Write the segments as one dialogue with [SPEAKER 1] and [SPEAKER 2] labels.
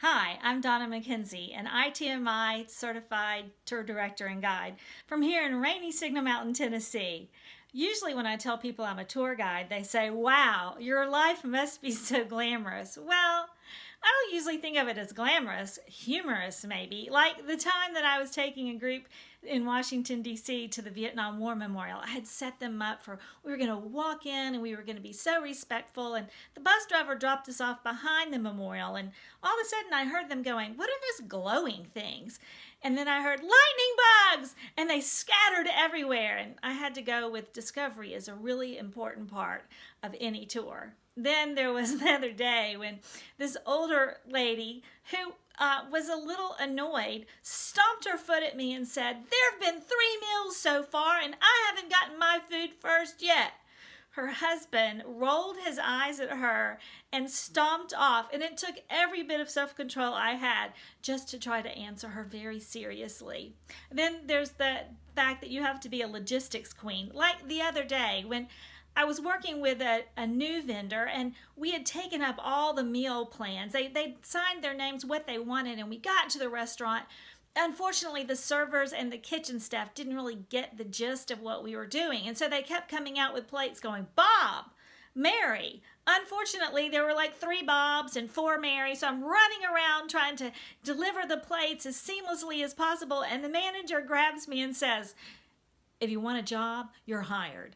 [SPEAKER 1] Hi, I'm Donna McKenzie, an ITMI certified tour director and guide from here in rainy Signal Mountain, Tennessee. Usually, when I tell people I'm a tour guide, they say, "Wow, your life must be so glamorous." Well, I don't usually think of it as glamorous, humorous maybe. Like the time that I was taking a group in Washington, D.C. to the Vietnam War Memorial. I had set them up for, we were going to walk in and we were going to be so respectful. And the bus driver dropped us off behind the memorial. And all of a sudden I heard them going, "What are those glowing things?" And then I heard lightning bugs, and they scattered everywhere. And I had to go with discovery is a really important part of any tour. Then there was the other day when this older lady who was a little annoyed stomped her foot at me and said, "There have been 3 meals so far and I haven't gotten my food first yet." Her husband rolled his eyes at her and stomped off, and it took every bit of self-control I had just to try to answer her very seriously. Then there's the fact that you have to be a logistics queen. Like the other day when I was working with a new vendor, and we had taken up all the meal plans. They signed their names, what they wanted, and we got to the restaurant. Unfortunately, the servers and the kitchen staff didn't really get the gist of what we were doing, and so they kept coming out with plates going, "Bob, Mary." Unfortunately, there were like 3 Bobs and 4 Marys, so I'm running around trying to deliver the plates as seamlessly as possible, and the manager grabs me and says, "If you want a job, you're hired,"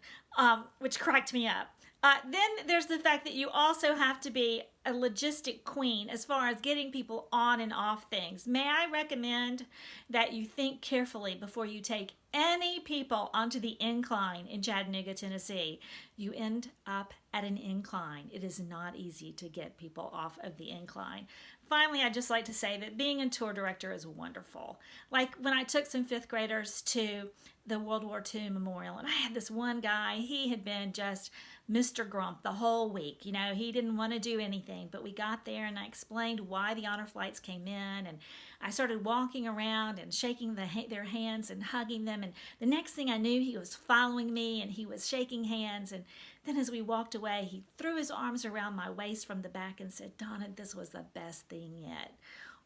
[SPEAKER 1] which cracked me up. Then there's the fact that you also have to be a logistic queen as far as getting people on and off things. May I recommend that you think carefully before you take any people onto the incline in Chattanooga, Tennessee. You end up at an incline. It is not easy to get people off of the incline. Finally, I'd just like to say that being a tour director is wonderful. Like when I took some 5th graders to the World War II Memorial, and I had this one guy, he had been just Mr. Grump the whole week. You know, he didn't want to do anything, but we got there and I explained why the honor flights came in, and I started walking around and shaking their hands and hugging them, and the next thing I knew, he was following me and he was shaking hands, and then as we walked away, he threw his arms around my waist from the back and said, "Donna, this was the best thing yet."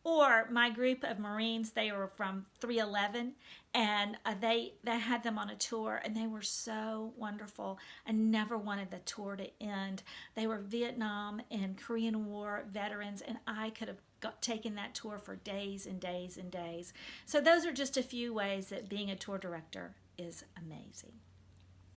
[SPEAKER 1] Or my group of Marines, they were from 311, and they had them on a tour, and they were so wonderful. I never wanted the tour to end. They were Vietnam and Korean War veterans, and I could have taken that tour for days and days and days. So those are just a few ways that being a tour director is amazing.